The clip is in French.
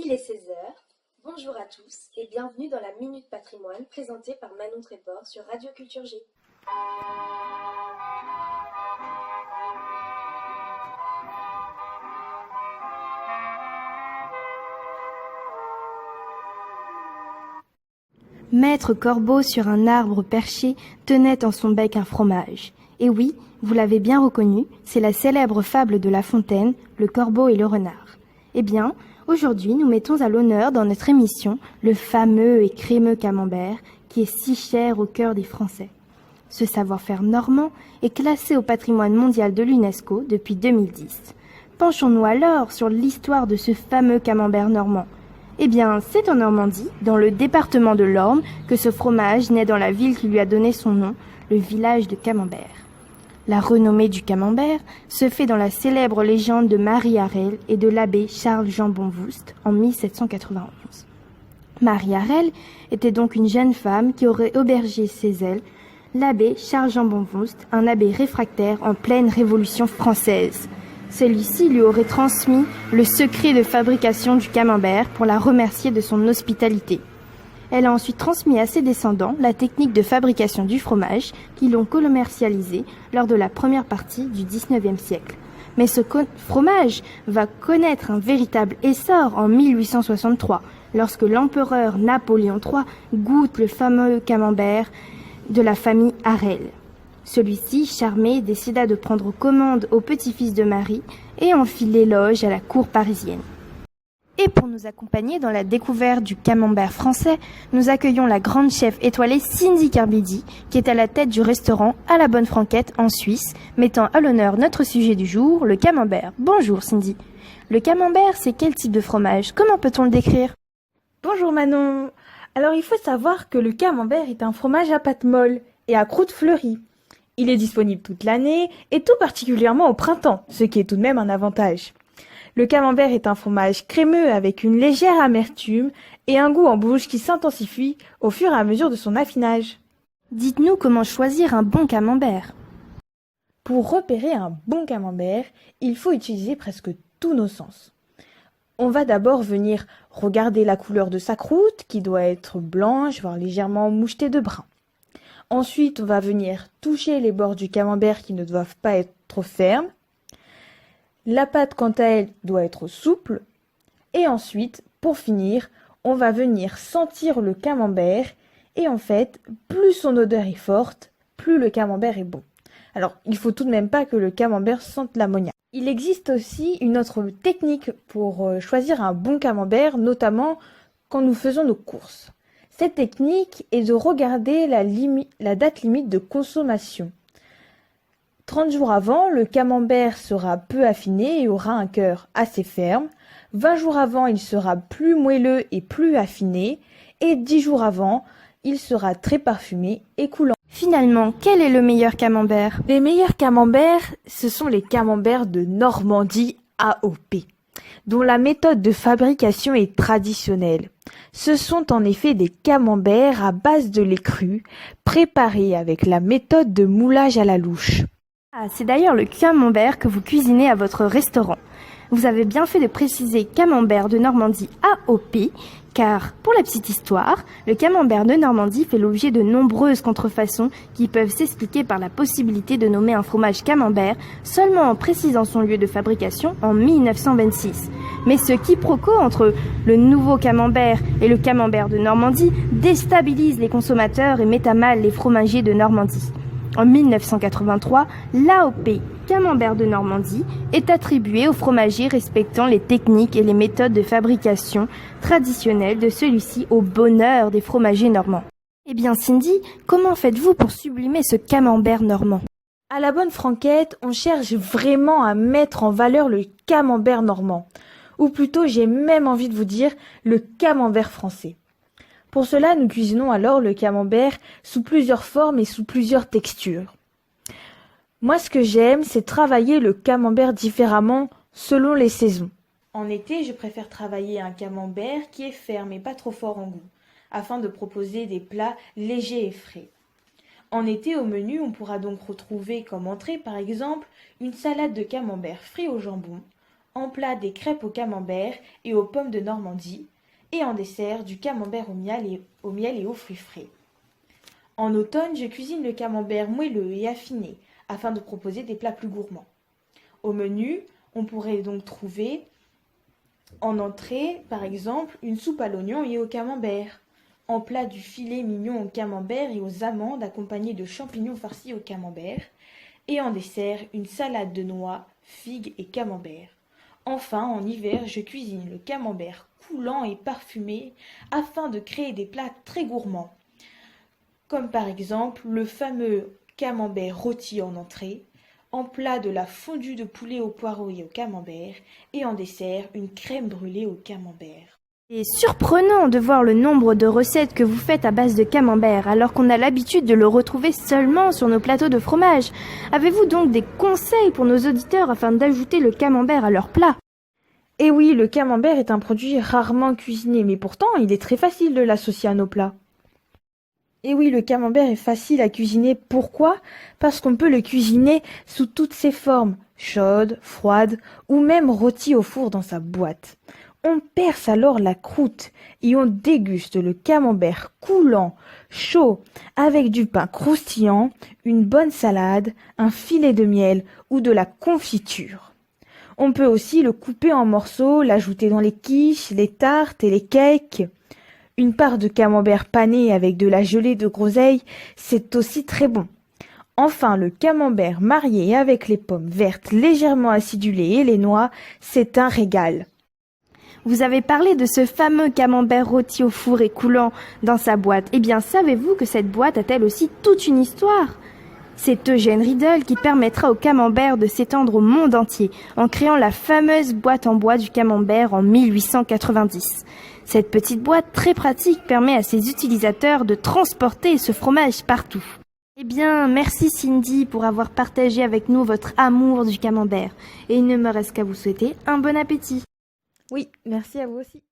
Il est 16 heures. Bonjour à tous et bienvenue dans la Minute Patrimoine présentée par Manon Tréport sur Radio Culture G. Maître Corbeau sur un arbre perché tenait en son bec un fromage. Et oui, vous l'avez bien reconnu, c'est la célèbre fable de La Fontaine, le corbeau et le renard. Eh bien, aujourd'hui, nous mettons à l'honneur dans notre émission le fameux et crémeux camembert qui est si cher au cœur des Français. Ce savoir-faire normand est classé au patrimoine mondial de l'UNESCO depuis 2010. Penchons-nous alors sur l'histoire de ce fameux camembert normand. Eh bien, c'est en Normandie, dans le département de l'Orne, que ce fromage naît dans la ville qui lui a donné son nom, le village de Camembert. La renommée du camembert se fait dans la célèbre légende de Marie Harel et de l'abbé Charles-Jean Bonvoust en 1791. Marie Harel était donc une jeune femme qui aurait hébergé chez elle l'abbé Charles-Jean Bonvoust, un abbé réfractaire en pleine Révolution française. Celui-ci lui aurait transmis le secret de fabrication du camembert pour la remercier de son hospitalité. Elle a ensuite transmis à ses descendants la technique de fabrication du fromage qui l'ont commercialisé lors de la première partie du XIXe siècle. Mais ce fromage va connaître un véritable essor en 1863, lorsque l'empereur Napoléon III goûte le fameux camembert de la famille Harel. Celui-ci, charmé, décida de prendre commande au petit-fils de Marie et en fit l'éloge à la cour parisienne. Et pour nous accompagner dans la découverte du camembert français, nous accueillons la grande chef étoilée Cindy Carbidi, qui est à la tête du restaurant À la Bonne Franquette en Suisse, mettant à l'honneur notre sujet du jour, le camembert. Bonjour Cindy. Le camembert, c'est quel type de fromage? Comment peut-on le décrire? Bonjour Manon. Alors il faut savoir que le camembert est un fromage à pâte molle et à croûte fleurie. Il est disponible toute l'année et tout particulièrement au printemps, ce qui est tout de même un avantage. Le camembert est un fromage crémeux avec une légère amertume et un goût en bouche qui s'intensifie au fur et à mesure de son affinage. Dites-nous comment choisir un bon camembert. Pour repérer un bon camembert, il faut utiliser presque tous nos sens. On va d'abord venir regarder la couleur de sa croûte qui doit être blanche, voire légèrement mouchetée de brun. Ensuite, on va venir toucher les bords du camembert qui ne doivent pas être trop fermes. La pâte, quant à elle, doit être souple. Et ensuite, pour finir, on va venir sentir le camembert. Et en fait, plus son odeur est forte, plus le camembert est bon. Alors, il faut tout de même pas que le camembert sente l'ammoniac. Il existe aussi une autre technique pour choisir un bon camembert, notamment quand nous faisons nos courses. Cette technique est de regarder la date limite de consommation. 30 jours avant, le camembert sera peu affiné et aura un cœur assez ferme. 20 jours avant, il sera plus moelleux et plus affiné. Et 10 jours avant, il sera très parfumé et coulant. Finalement, quel est le meilleur camembert? Les meilleurs camemberts, ce sont les camemberts de Normandie AOP, dont la méthode de fabrication est traditionnelle. Ce sont en effet des camemberts à base de lait cru, préparés avec la méthode de moulage à la louche. Ah, c'est d'ailleurs le camembert que vous cuisinez à votre restaurant. Vous avez bien fait de préciser camembert de Normandie AOP, car, pour la petite histoire, le camembert de Normandie fait l'objet de nombreuses contrefaçons qui peuvent s'expliquer par la possibilité de nommer un fromage camembert seulement en précisant son lieu de fabrication en 1926. Mais ce quiproquo entre le nouveau camembert et le camembert de Normandie déstabilise les consommateurs et met à mal les fromagers de Normandie. En 1983, l'AOP Camembert de Normandie est attribué au fromager respectant les techniques et les méthodes de fabrication traditionnelles de celui-ci au bonheur des fromagers normands. Eh bien Cindy, comment faites-vous pour sublimer ce camembert normand? À la Bonne Franquette, on cherche vraiment à mettre en valeur le camembert normand. Ou plutôt, j'ai même envie de vous dire, le camembert français. Pour cela, nous cuisinons alors le camembert sous plusieurs formes et sous plusieurs textures. Moi, ce que j'aime, c'est travailler le camembert différemment selon les saisons. En été, je préfère travailler un camembert qui est ferme et pas trop fort en goût, afin de proposer des plats légers et frais. En été, au menu, on pourra donc retrouver comme entrée, par exemple, une salade de camembert frit au jambon, En plat, des crêpes au camembert et aux pommes de Normandie. Et en dessert, du camembert au miel et aux fruits frais. En automne, je cuisine le camembert moelleux et affiné afin de proposer des plats plus gourmands. Au menu, on pourrait donc trouver en entrée, par exemple, une soupe à l'oignon et au camembert. En plat, du filet mignon au camembert et aux amandes accompagné de champignons farcis au camembert. Et en dessert, une salade de noix, figues et camembert. Enfin, en hiver, je cuisine le camembert coulant et parfumé afin de créer des plats très gourmands, comme par exemple le fameux camembert rôti en entrée, en plat de la fondue de poulet au poireau et au camembert, et en dessert une crème brûlée au camembert. C'est surprenant de voir le nombre de recettes que vous faites à base de camembert, alors qu'on a l'habitude de le retrouver seulement sur nos plateaux de fromage. Avez-vous donc des conseils pour nos auditeurs afin d'ajouter le camembert à leur plat? Et oui, le camembert est un produit rarement cuisiné, mais pourtant il est très facile de l'associer à nos plats. Et oui, le camembert est facile à cuisiner. Pourquoi? Parce qu'on peut le cuisiner sous toutes ses formes, chaude, froide ou même rôti au four dans sa boîte. On perce alors la croûte et on déguste le camembert coulant, chaud, avec du pain croustillant, une bonne salade, un filet de miel ou de la confiture. On peut aussi le couper en morceaux, l'ajouter dans les quiches, les tartes et les cakes. Une part de camembert pané avec de la gelée de groseille, c'est aussi très bon. Enfin, le camembert marié avec les pommes vertes légèrement acidulées et les noix, c'est un régal. Vous avez parlé de ce fameux camembert rôti au four et coulant dans sa boîte. Eh bien, savez-vous que cette boîte a-t-elle aussi toute une histoire? C'est Eugène Riedel qui permettra au camembert de s'étendre au monde entier en créant la fameuse boîte en bois du camembert en 1890. Cette petite boîte très pratique permet à ses utilisateurs de transporter ce fromage partout. Eh bien, merci Cindy pour avoir partagé avec nous votre amour du camembert. Et il ne me reste qu'à vous souhaiter un bon appétit. Oui, merci à vous aussi.